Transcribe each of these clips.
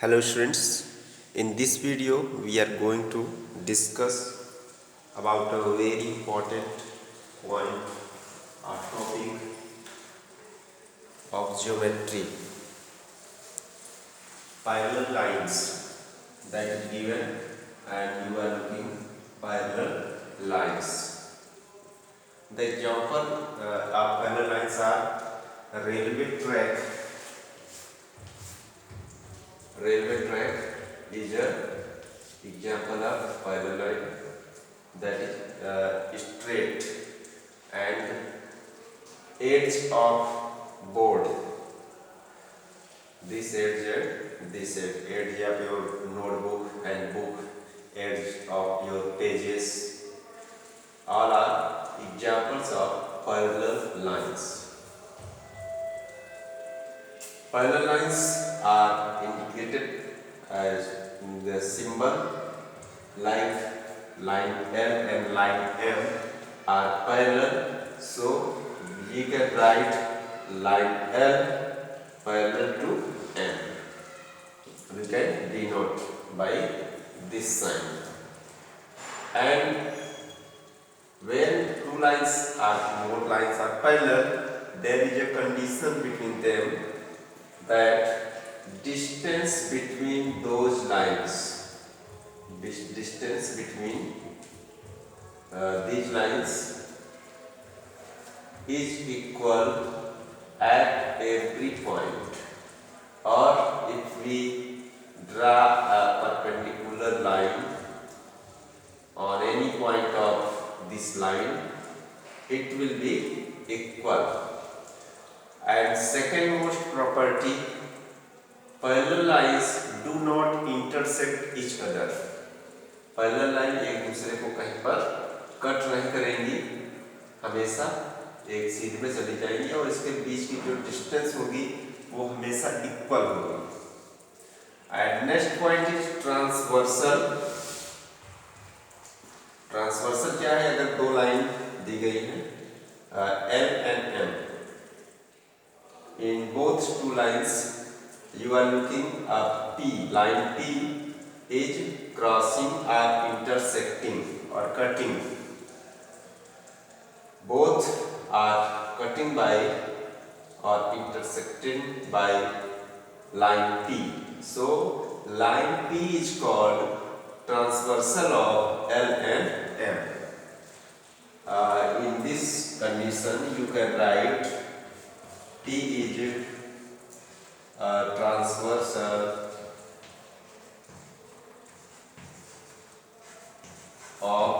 Hello students, in this video we are going to discuss about a very important point or topic of geometry, parallel lines that is given and you are looking parallel lines. The example of parallel lines are railway track. Railway track is an example of parallel line that is straight and edge of board. This edge and this edge of your notebook and book, edge of your pages, all are examples of parallel lines. Parallel lines are indicated as the symbol like line L and line M are parallel, so we can write line L parallel to M. We can denote by this sign. And when two lines or more lines are parallel, there is a condition between them that distance between those lines, this distance between these lines is equal at every point, or if we draw a perpendicular line on any point of this line, it will be equal. And second most property, parallel lines do not intersect each other. Parallel line एक दूसरे को कहीं पर cut नहीं करेंगी, हमेशा एक सीध में चली जाएंगी और इसके बीच की जो डिस्टेंस होगी वो हमेशा इक्वल होगी. And next point is transversal. Transversal क्या है? अगर दो लाइन दी गई है L and M, in both two lines you are looking at P. Line P is crossing or intersecting or cutting. Both are cutting by or intersecting by line P. So line P is called transversal of L and M. In this condition you can write P is transversal of,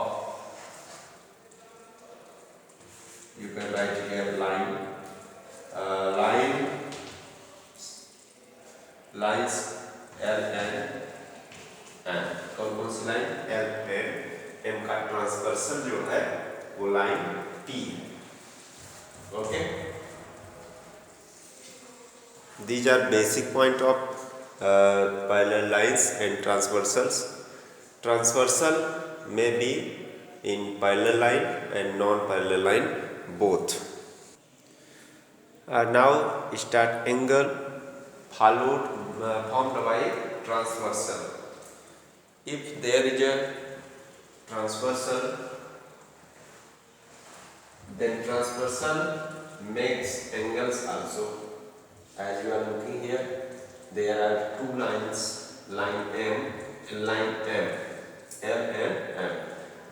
you can write here line, lines L and M. कौन सी line? L and M का transversal जो है वो line P. Okay, these are basic point of parallel lines and transversals. Transversal may be in parallel line and non-parallel line both. Now start angle formed by transversal. If there is a transversal, then transversal makes angles also. As you are looking here, there are two lines, line M and line M, L and M.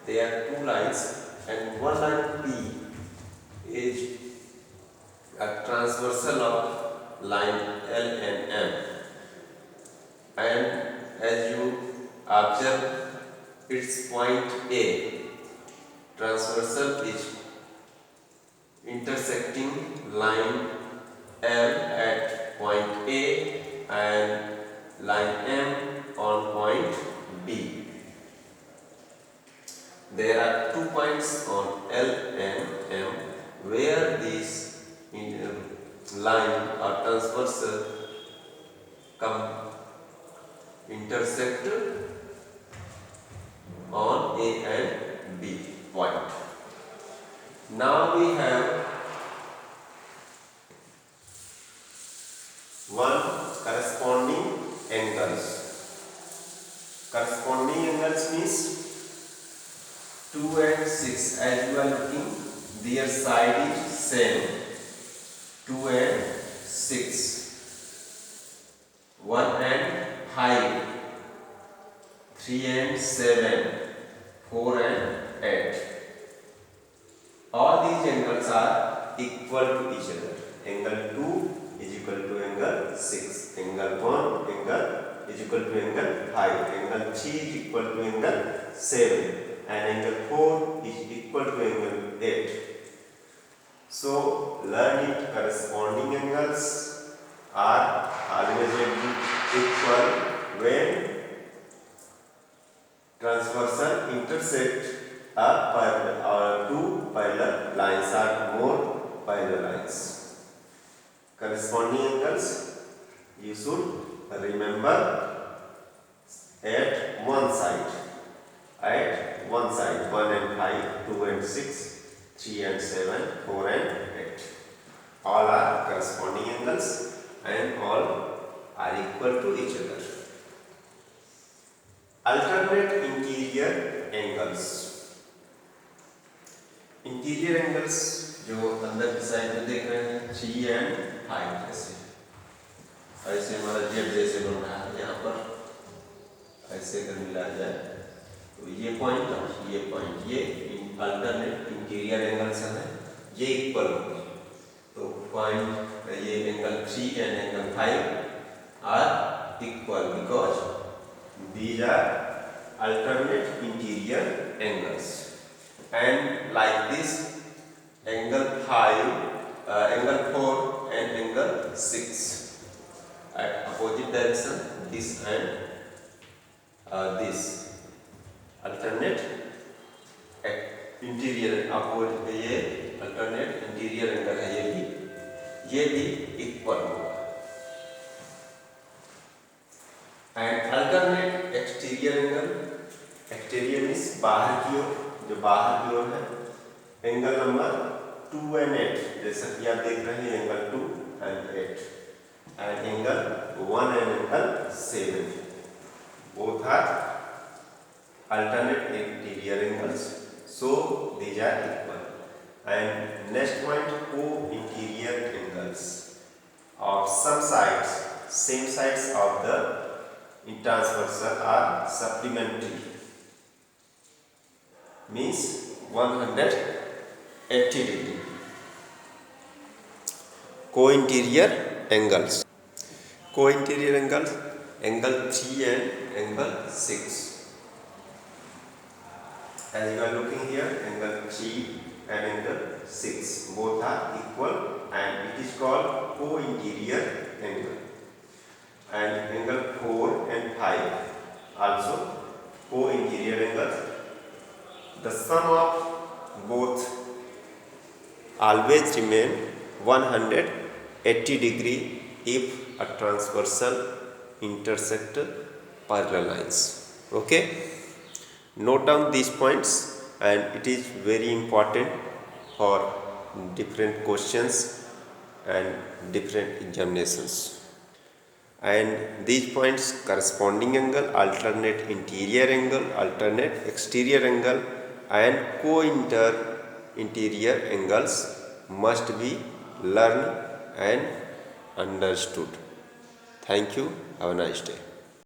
There are two lines, and one line P is a transversal of line L and M. And as you observe, its point A, transversal is intersecting line M at point A and line M on point B. There are 2 points on L and M where this line or transversal intersect on A and B point. Now we have one corresponding angles. their side is same, 2 and 6, 1 and 5, 3 and 7, 4 and 8. All these angles are equal to each other. Angle 2 is equal to angle 6. Angle 1 angle is equal to angle 5. Angle 3 is equal to angle 7. And angle 4 is equal to angle 8. So learn it. Corresponding angles are always equal when transversal intersect a parallel or two parallel lines are more parallel lines. Corresponding angles you should remember at one side. At one side, 1 and 5, 2 and 6, 3 and 7, 4 and 8. All are corresponding angles and all are equal to each other. Alternate interior angles. Interior angles जो अंदर की side में देख रहे हैं 3 and 5 ऐसे हमारा Z जैसे बन रहा है यहाँ पर ऐसे अगर मिला जाए तो ये पॉइंट और ये अल्टरनेट इंटीरियर एंगल्स हैं, ये इक्वल होंगे। तो पॉइंट ये angle 3 and angle 5 are equal because these are alternate interior angles. And like this, angle 5, angle 4 and angle 6 at opposite direction, this and this alternate interior opposite, ये alternate interior angle है, ये भी equal होगा। And alternate exterior angle, exterior means बाहर की ओर, जो बाहर की ओर है। एंगल नंबर 2 एंड 8 जैसा कि आप देख रहे हैं, angle 2 and 8 and angle 1 and angle 7 both are alternate interior angles, so these are equal. And next point, co-interior angles of some sides, same sides of the transversal are supplementary means 180 degree. Co-interior angles. Co-interior angles, angle 3 and angle 6. As you are looking here, angle 3 and angle 6 both are equal and it is called co-interior angle. And angle 4 and 5 also co-interior angles. The sum of both always remain 180 degree if a transversal intersect parallel lines. Okay, note down these points and it is very important for different questions and different examinations. And these points, corresponding angle, alternate interior angle, alternate exterior angle and co-interior angles must be learned and understood. Thank you. Have a nice day.